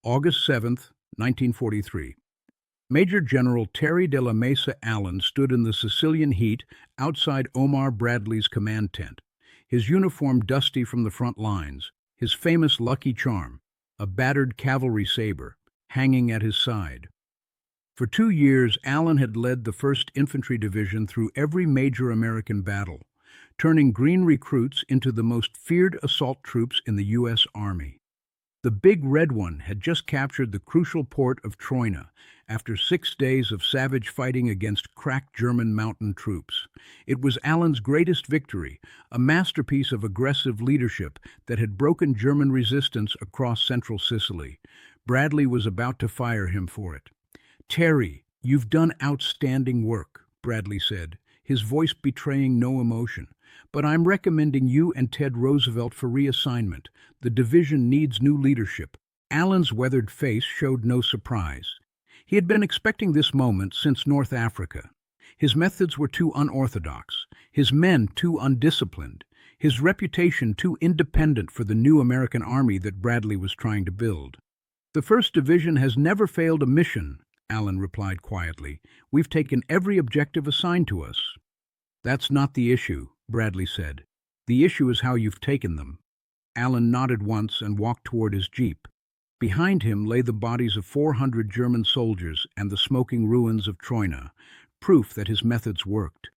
August 7, 1943. Major General Terry de la Mesa Allen stood in the Sicilian heat outside Omar Bradley's command tent, his uniform dusty from the front lines, his famous Lucky Charm, a battered cavalry saber, hanging at his side. For 2 years, Allen had led the 1st Infantry Division through every major American battle, turning green recruits into the most feared assault troops in the U.S. Army. The Big Red One had just captured the crucial port of Troina after 6 days of savage fighting against crack German mountain troops. It was Allen's greatest victory, a masterpiece of aggressive leadership that had broken German resistance across central Sicily. Bradley was about to fire him for it. "Terry, you've done outstanding work," Bradley said, his voice betraying no emotion. "But I'm recommending you and Ted Roosevelt for reassignment. The division needs new leadership." Allen's weathered face showed no surprise. He had been expecting this moment since North Africa. His methods were too unorthodox, his men too undisciplined, his reputation too independent for the new American army that Bradley was trying to build. "The 1st Division has never failed a mission," Allen replied quietly. "We've taken every objective assigned to us." "That's not the issue," Bradley said. "The issue is how you've taken them." Allen nodded once and walked toward his jeep. Behind him lay the bodies of 400 German soldiers and the smoking ruins of Troina, proof that his methods worked.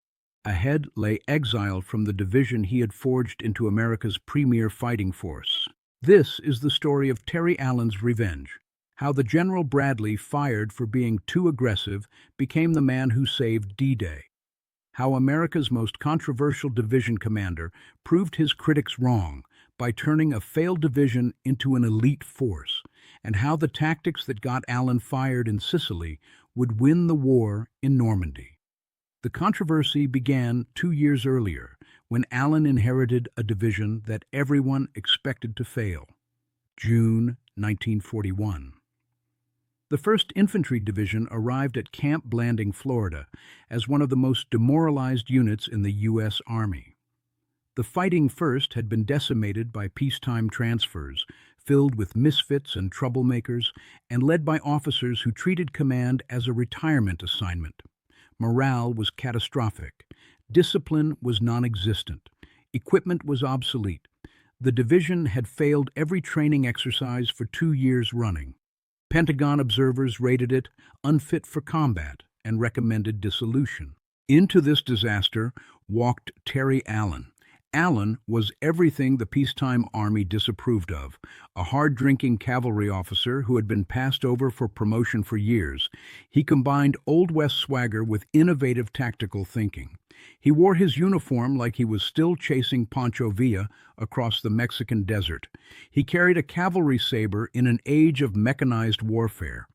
Ahead lay exile from the division he had forged into America's premier fighting force. This is the story of Terry Allen's revenge, how the General Bradley, fired for being too aggressive, became the man who saved D-Day. How America's most controversial division commander proved his critics wrong by turning a failed division into an elite force, and how the tactics that got Allen fired in Sicily would win the war in Normandy. The controversy began 2 years earlier, when Allen inherited a division that everyone expected to fail. June 1941. The 1st Infantry Division arrived at Camp Blanding, Florida, as one of the most demoralized units in the U.S. Army. The Fighting First had been decimated by peacetime transfers, filled with misfits and troublemakers, and led by officers who treated command as a retirement assignment. Morale was catastrophic. Discipline was non-existent. Equipment was obsolete. The division had failed every training exercise for 2 years running. Pentagon observers rated it unfit for combat and recommended dissolution. Into this disaster walked Terry Allen. Allen was everything the peacetime Army disapproved of, a hard-drinking cavalry officer who had been passed over for promotion for years. He combined Old West swagger with innovative tactical thinking. He wore his uniform like he was still chasing Pancho Villa across the Mexican desert. He carried a cavalry saber in an age of mechanized warfare.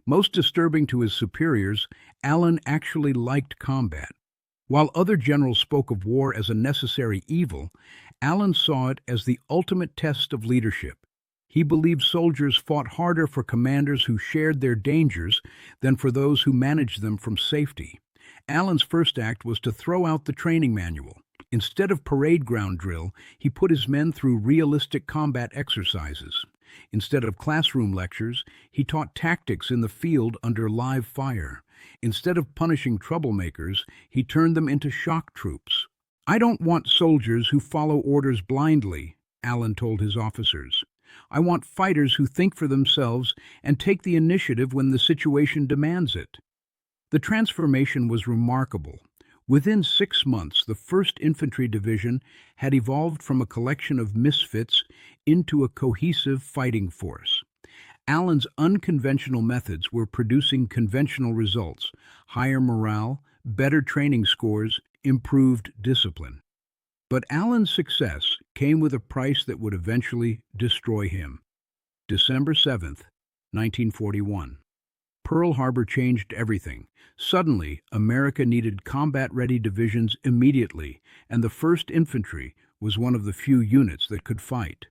Most disturbing to his superiors, Allen actually liked combat. While other generals spoke of war as a necessary evil, Allen saw it as the ultimate test of leadership. He believed soldiers fought harder for commanders who shared their dangers than for those who managed them from safety. Allen's first act was to throw out the training manual. Instead of parade ground drill, he put his men through realistic combat exercises. Instead of classroom lectures, he taught tactics in the field under live fire. Instead of punishing troublemakers, he turned them into shock troops. "I don't want soldiers who follow orders blindly," Allen told his officers. "I want fighters who think for themselves and take the initiative when the situation demands it." The transformation was remarkable. Within 6 months, the 1st Infantry Division had evolved from a collection of misfits into a cohesive fighting force. Allen's unconventional methods were producing conventional results: higher morale, better training scores, improved discipline. But Allen's success came with a price that would eventually destroy him. December 7th, 1941. Pearl Harbor changed everything. Suddenly, America needed combat-ready divisions immediately, and the 1st Infantry was one of the few units that could fight.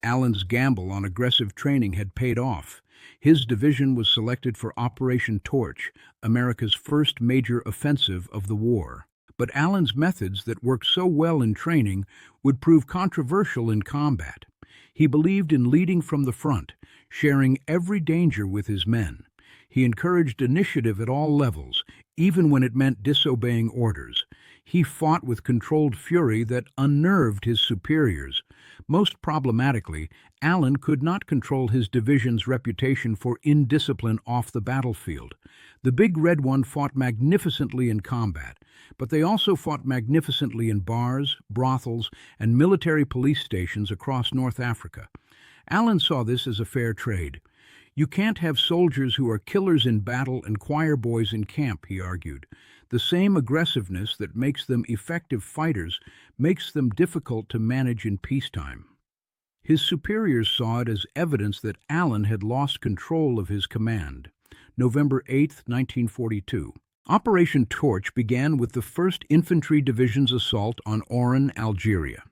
Allen's gamble on aggressive training had paid off. His division was selected for Operation Torch, America's first major offensive of the war. But Allen's methods that worked so well in training would prove controversial in combat. He believed in leading from the front, sharing every danger with his men. He encouraged initiative at all levels, even when it meant disobeying orders. He fought with controlled fury that unnerved his superiors. Most problematically, Allen could not control his division's reputation for indiscipline off the battlefield. The Big Red One fought magnificently in combat, but they also fought magnificently in bars, brothels, and military police stations across North Africa. Allen saw this as a fair trade. You can't have soldiers who are killers in battle and choir boys in camp, he argued. The same aggressiveness that makes them effective fighters makes them difficult to manage in peacetime. His superiors saw it as evidence that Allen had lost control of his command. November 8, 1942. Operation Torch began with the 1st Infantry Division's assault on Oran, Algeria.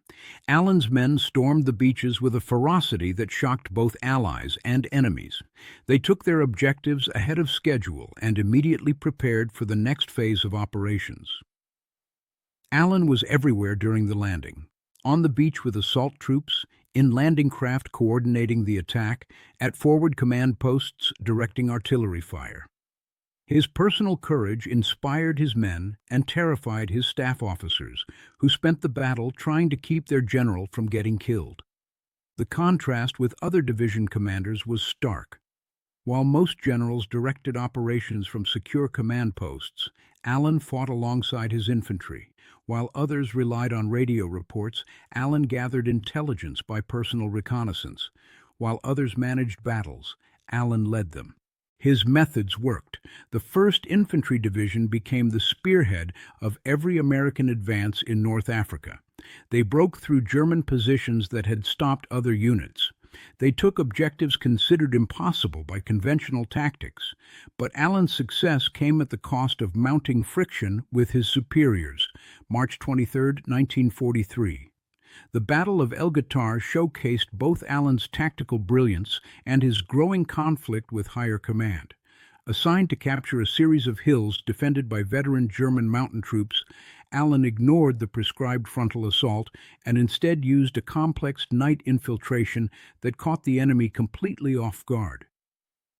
Allen's men stormed the beaches with a ferocity that shocked both allies and enemies. They took their objectives ahead of schedule and immediately prepared for the next phase of operations. Allen was everywhere during the landing. On the beach with assault troops, in landing craft coordinating the attack, at forward command posts directing artillery fire. His personal courage inspired his men and terrified his staff officers, who spent the battle trying to keep their general from getting killed. The contrast with other division commanders was stark. While most generals directed operations from secure command posts, Allen fought alongside his infantry. While others relied on radio reports, Allen gathered intelligence by personal reconnaissance. While others managed battles, Allen led them. His methods worked. The 1st Infantry Division became the spearhead of every American advance in North Africa. They broke through German positions that had stopped other units. They took objectives considered impossible by conventional tactics. But Allen's success came at the cost of mounting friction with his superiors. March 23, 1943. The Battle of El Guitar showcased both Allen's tactical brilliance and his growing conflict with higher command. Assigned to capture a series of hills defended by veteran German mountain troops, Allen ignored the prescribed frontal assault and instead used a complex night infiltration that caught the enemy completely off guard.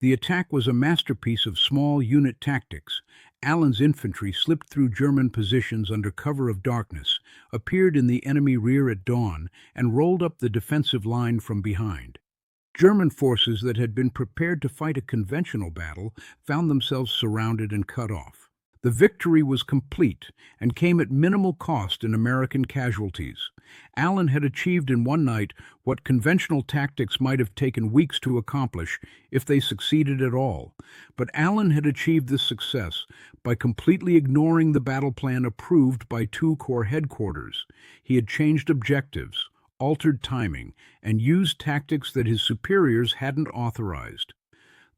The attack was a masterpiece of small unit tactics. Allen's infantry slipped through German positions under cover of darkness, appeared in the enemy rear at dawn, and rolled up the defensive line from behind. German forces that had been prepared to fight a conventional battle found themselves surrounded and cut off. The victory was complete and came at minimal cost in American casualties. Allen had achieved in one night what conventional tactics might have taken weeks to accomplish if they succeeded at all. But Allen had achieved this success by completely ignoring the battle plan approved by 2 Corps headquarters. He had changed objectives, altered timing, and used tactics that his superiors hadn't authorized.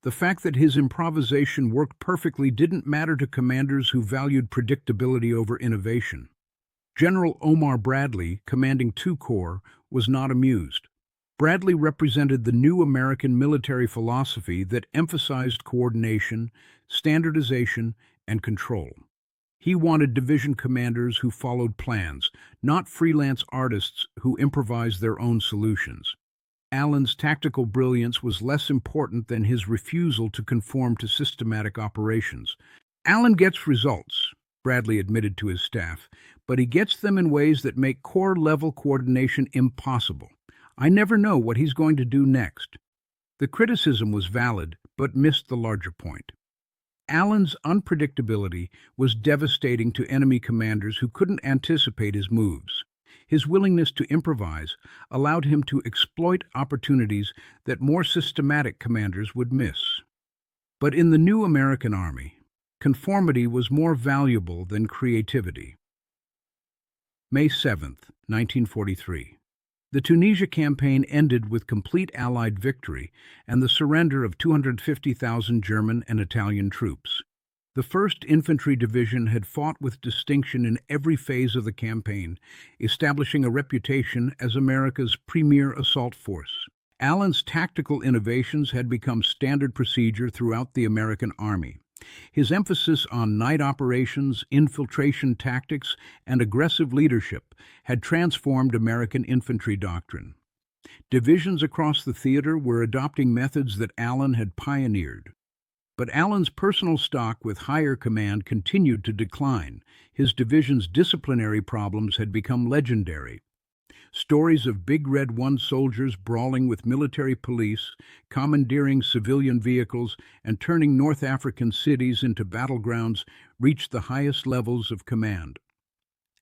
The fact that his improvisation worked perfectly didn't matter to commanders who valued predictability over innovation. General Omar Bradley, commanding 2 Corps, was not amused. Bradley represented the new American military philosophy that emphasized coordination, standardization, and control. He wanted division commanders who followed plans, not freelance artists who improvised their own solutions. Allen's tactical brilliance was less important than his refusal to conform to systematic operations. Allen gets results, Bradley admitted to his staff, but he gets them in ways that make corps-level coordination impossible. I never know what he's going to do next. The criticism was valid, but missed the larger point. Allen's unpredictability was devastating to enemy commanders who couldn't anticipate his moves. His willingness to improvise allowed him to exploit opportunities that more systematic commanders would miss. But in the new American Army, conformity was more valuable than creativity. May 7, 1943. The Tunisia campaign ended with complete Allied victory and the surrender of 250,000 German and Italian troops. The 1st Infantry Division had fought with distinction in every phase of the campaign, establishing a reputation as America's premier assault force. Allen's tactical innovations had become standard procedure throughout the American Army. His emphasis on night operations, infiltration tactics, and aggressive leadership had transformed American infantry doctrine. Divisions across the theater were adopting methods that Allen had pioneered. But Allen's personal stock with higher command continued to decline. His division's disciplinary problems had become legendary. Stories of Big Red One soldiers brawling with military police, commandeering civilian vehicles, and turning North African cities into battlegrounds reached the highest levels of command.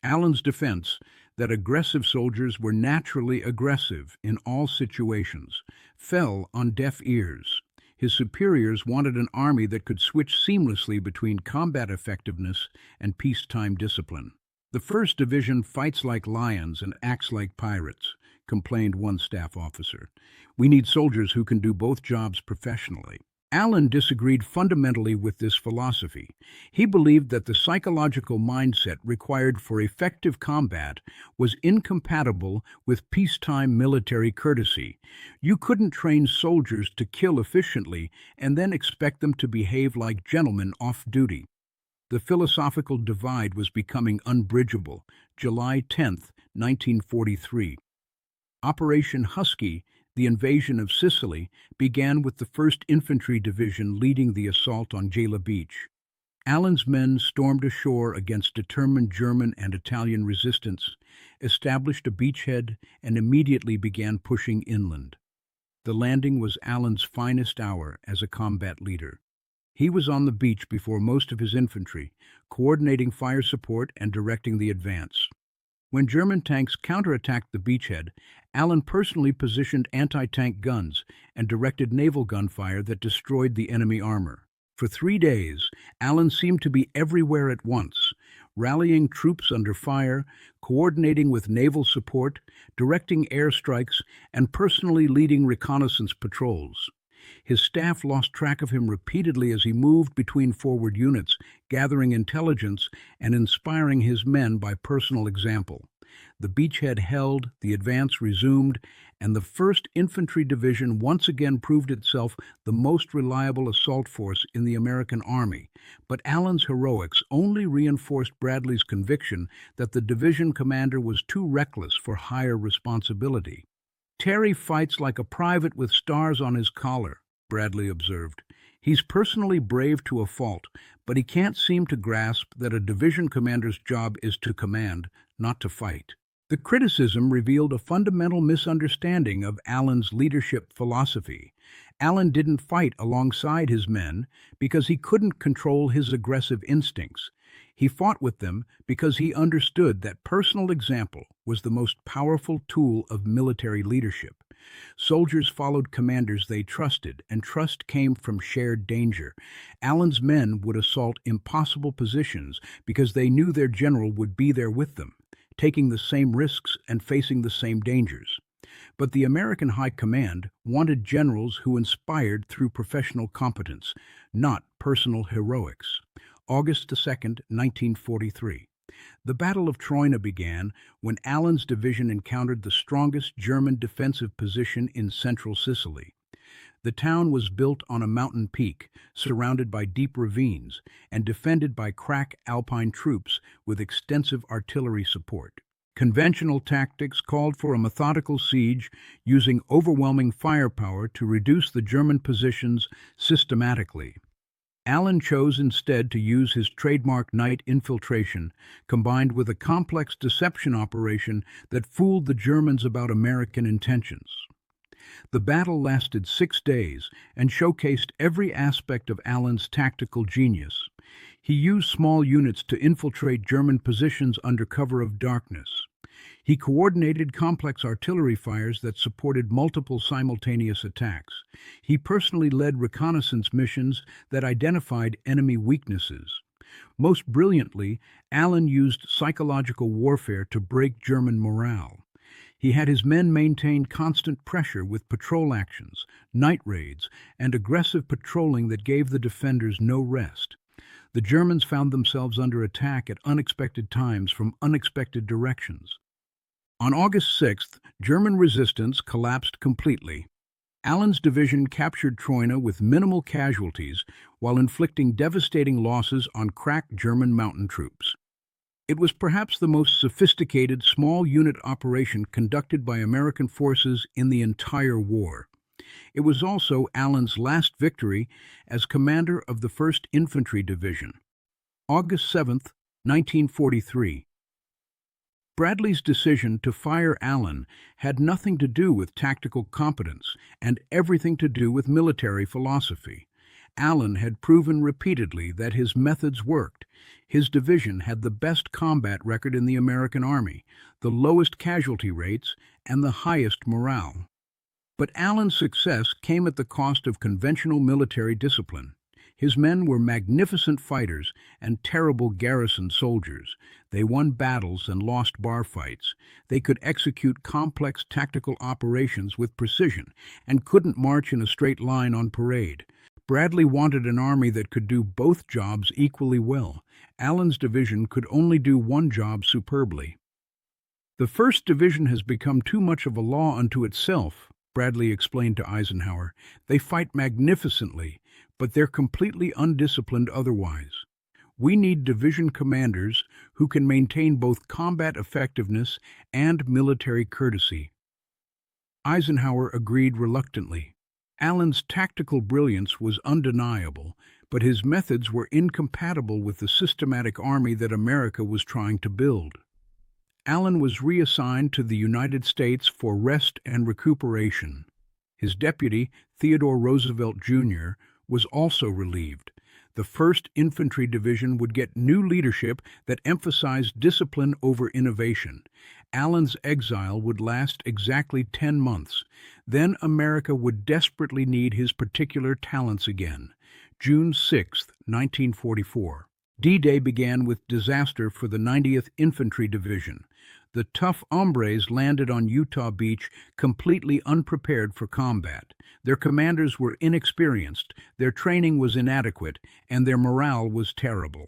Allen's defense, that aggressive soldiers were naturally aggressive in all situations, fell on deaf ears. His superiors wanted an army that could switch seamlessly between combat effectiveness and peacetime discipline. "The 1st Division fights like lions and acts like pirates," complained one staff officer. "We need soldiers who can do both jobs professionally." Allen disagreed fundamentally with this philosophy. He believed that the psychological mindset required for effective combat was incompatible with peacetime military courtesy. You couldn't train soldiers to kill efficiently and then expect them to behave like gentlemen off duty. The philosophical divide was becoming unbridgeable. July 10, 1943. Operation Husky, the invasion of Sicily, began with the 1st Infantry Division leading the assault on Gela Beach. Allen's men stormed ashore against determined German and Italian resistance, established a beachhead, and immediately began pushing inland. The landing was Allen's finest hour as a combat leader. He was on the beach before most of his infantry, coordinating fire support and directing the advance. When German tanks counterattacked the beachhead, Allen personally positioned anti-tank guns and directed naval gunfire that destroyed the enemy armor. For 3 days, Allen seemed to be everywhere at once, rallying troops under fire, coordinating with naval support, directing airstrikes, and personally leading reconnaissance patrols. His staff lost track of him repeatedly as he moved between forward units, gathering intelligence and inspiring his men by personal example. The beachhead held, the advance resumed, and the 1st Infantry Division once again proved itself the most reliable assault force in the American Army. But Allen's heroics only reinforced Bradley's conviction that the division commander was too reckless for higher responsibility. "Terry fights like a private with stars on his collar," Bradley observed. "He's personally brave to a fault, but he can't seem to grasp that a division commander's job is to command, not to fight." The criticism revealed a fundamental misunderstanding of Allen's leadership philosophy. Allen didn't fight alongside his men because he couldn't control his aggressive instincts. He fought with them because he understood that personal example was the most powerful tool of military leadership. Soldiers followed commanders they trusted, and trust came from shared danger. Allen's men would assault impossible positions because they knew their general would be there with them, taking the same risks and facing the same dangers. But the American High Command wanted generals who inspired through professional competence, not personal heroics. August 2, 1943. The Battle of Troina began when Allen's division encountered the strongest German defensive position in central Sicily. The town was built on a mountain peak, surrounded by deep ravines, and defended by crack Alpine troops with extensive artillery support. Conventional tactics called for a methodical siege using overwhelming firepower to reduce the German positions systematically. Allen chose instead to use his trademark night infiltration, combined with a complex deception operation that fooled the Germans about American intentions. The battle lasted 6 days and showcased every aspect of Allen's tactical genius. He used small units to infiltrate German positions under cover of darkness. He coordinated complex artillery fires that supported multiple simultaneous attacks. He personally led reconnaissance missions that identified enemy weaknesses. Most brilliantly, Allen used psychological warfare to break German morale. He had his men maintain constant pressure with patrol actions, night raids, and aggressive patrolling that gave the defenders no rest. The Germans found themselves under attack at unexpected times from unexpected directions. On August 6th, German resistance collapsed completely. Allen's division captured Troina with minimal casualties while inflicting devastating losses on crack German mountain troops. It was perhaps the most sophisticated small unit operation conducted by American forces in the entire war. It was also Allen's last victory as commander of the 1st Infantry Division. August 7, 1943. Bradley's decision to fire Allen had nothing to do with tactical competence and everything to do with military philosophy. Allen had proven repeatedly that his methods worked. His division had the best combat record in the American Army, the lowest casualty rates, and the highest morale. But Allen's success came at the cost of conventional military discipline. His men were magnificent fighters and terrible garrison soldiers. They won battles and lost bar fights. They could execute complex tactical operations with precision and couldn't march in a straight line on parade. Bradley wanted an army that could do both jobs equally well. Allen's division could only do one job superbly. "The 1st Division has become too much of a law unto itself," Bradley explained to Eisenhower. "They fight magnificently, but they're completely undisciplined otherwise. We need division commanders who can maintain both combat effectiveness and military courtesy." Eisenhower agreed reluctantly. Allen's tactical brilliance was undeniable, but his methods were incompatible with the systematic army that America was trying to build. Allen was reassigned to the United States for rest and recuperation. His deputy, Theodore Roosevelt, Jr., was also relieved. The 1st Infantry Division would get new leadership that emphasized discipline over innovation. Allen's exile would last exactly 10 months. Then America would desperately need his particular talents again. June 6, 1944. D-Day began with disaster for the 90th Infantry Division. The tough hombres landed on Utah Beach completely unprepared for combat. Their commanders were inexperienced, their training was inadequate, and their morale was terrible.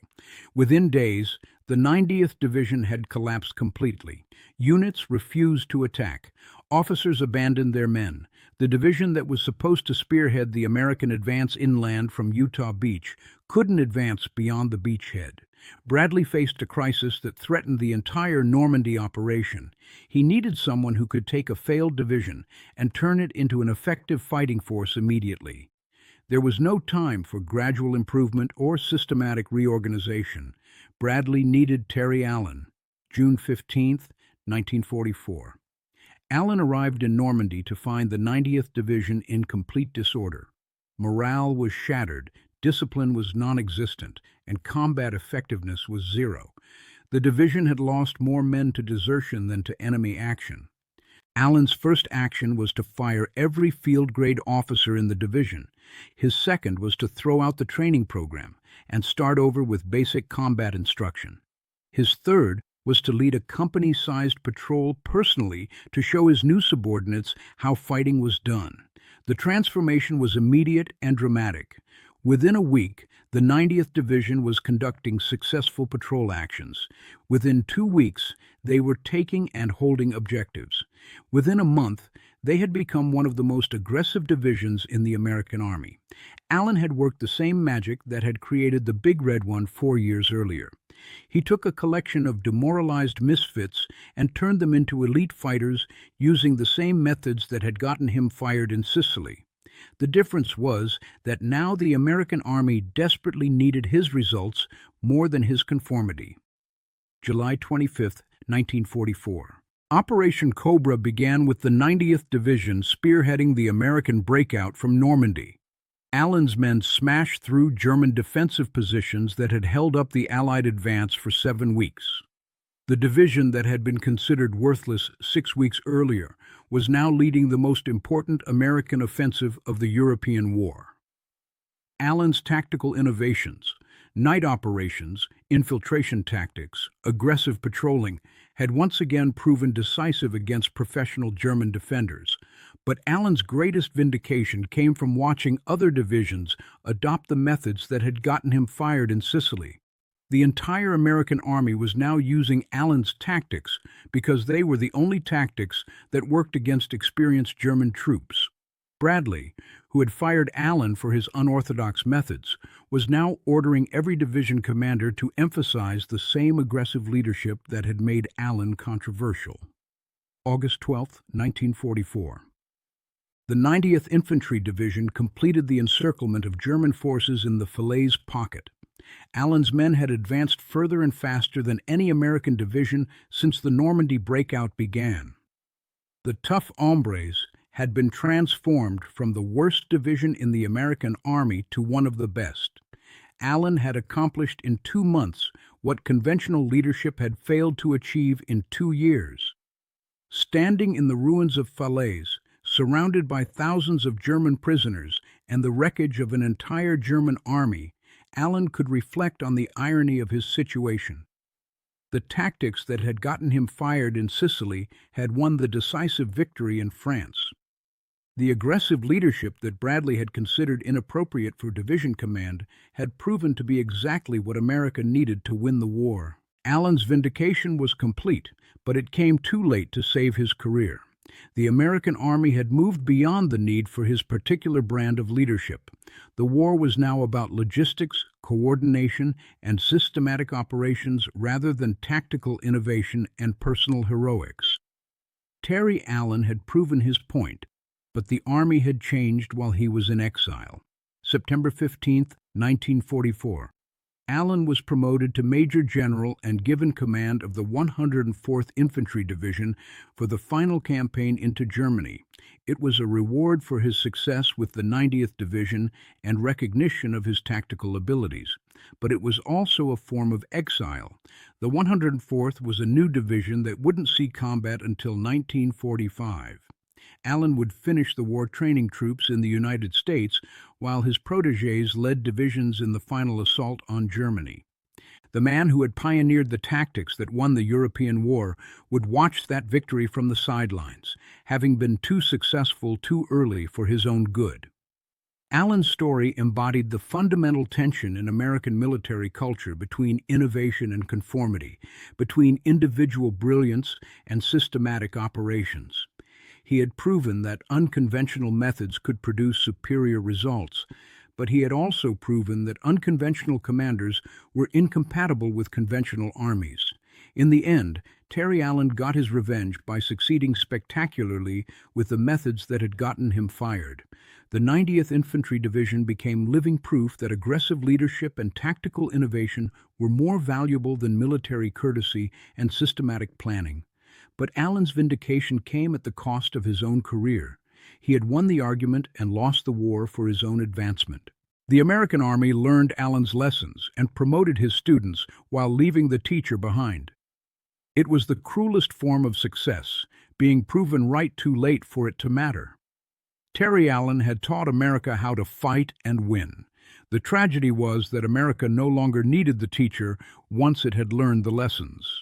Within days, the 90th Division had collapsed completely. Units refused to attack. Officers abandoned their men. The division that was supposed to spearhead the American advance inland from Utah Beach couldn't advance beyond the beachhead. Bradley faced a crisis that threatened the entire Normandy operation. He needed someone who could take a failed division and turn it into an effective fighting force immediately. There was no time for gradual improvement or systematic reorganization. Bradley needed Terry Allen. June 15, 1944. Allen arrived in Normandy to find the 90th Division in complete disorder. Morale was shattered, discipline was non-existent, and combat effectiveness was zero. The division had lost more men to desertion than to enemy action. Allen's first action was to fire every field-grade officer in the division. His second was to throw out the training program and start over with basic combat instruction. His third was to lead a company-sized patrol personally to show his new subordinates how fighting was done. The transformation was immediate and dramatic. Within a week, the 90th Division was conducting successful patrol actions. Within 2 weeks, they were taking and holding objectives. Within a month, they had become one of the most aggressive divisions in the American Army. Allen had worked the same magic that had created the Big Red One 4 years earlier. He took a collection of demoralized misfits and turned them into elite fighters using the same methods that had gotten him fired in Sicily. The difference was that now the American Army desperately needed his results more than his conformity. July 25, 1944. Operation Cobra began with the 90th Division spearheading the American breakout from Normandy. Allen's men smashed through German defensive positions that had held up the Allied advance for 7 weeks. The division that had been considered worthless 6 weeks earlier was now leading the most important American offensive of the European War. Allen's tactical innovations, night operations, infiltration tactics, aggressive patrolling, had once again proven decisive against professional German defenders. But Allen's greatest vindication came from watching other divisions adopt the methods that had gotten him fired in Sicily. The entire American Army was now using Allen's tactics because they were the only tactics that worked against experienced German troops. Bradley, who had fired Allen for his unorthodox methods, was now ordering every division commander to emphasize the same aggressive leadership that had made Allen controversial. August 12, 1944. The 90th Infantry Division completed the encirclement of German forces in the Falaise Pocket. Allen's men had advanced further and faster than any American division since the Normandy breakout began. The tough hombres had been transformed from the worst division in the American Army to one of the best. Allen had accomplished in 2 months what conventional leadership had failed to achieve in 2 years. Standing in the ruins of Falaise, surrounded by thousands of German prisoners and the wreckage of an entire German army, Allen could reflect on the irony of his situation. The tactics that had gotten him fired in Sicily had won the decisive victory in France. The aggressive leadership that Bradley had considered inappropriate for division command had proven to be exactly what America needed to win the war. Allen's vindication was complete, but it came too late to save his career. The American Army had moved beyond the need for his particular brand of leadership. The war was now about logistics, coordination, and systematic operations rather than tactical innovation and personal heroics. Terry Allen had proven his point, but the Army had changed while he was in exile. September 15, 1944. Allen was promoted to Major General and given command of the 104th Infantry Division for the final campaign into Germany. It was a reward for his success with the 90th Division and recognition of his tactical abilities. But it was also a form of exile. The 104th was a new division that wouldn't see combat until 1945. Allen would finish the war training troops in the United States, while his protégés led divisions in the final assault on Germany. The man who had pioneered the tactics that won the European war would watch that victory from the sidelines, having been too successful too early for his own good. Allen's story embodied the fundamental tension in American military culture between innovation and conformity, between individual brilliance and systematic operations. He had proven that unconventional methods could produce superior results, but he had also proven that unconventional commanders were incompatible with conventional armies. In the end, Terry Allen got his revenge by succeeding spectacularly with the methods that had gotten him fired. The 90th Infantry Division became living proof that aggressive leadership and tactical innovation were more valuable than military courtesy and systematic planning. But Allen's vindication came at the cost of his own career. He had won the argument and lost the war for his own advancement. The American Army learned Allen's lessons and promoted his students while leaving the teacher behind. It was the cruelest form of success, being proven right too late for it to matter. Terry Allen had taught America how to fight and win. The tragedy was that America no longer needed the teacher once it had learned the lessons.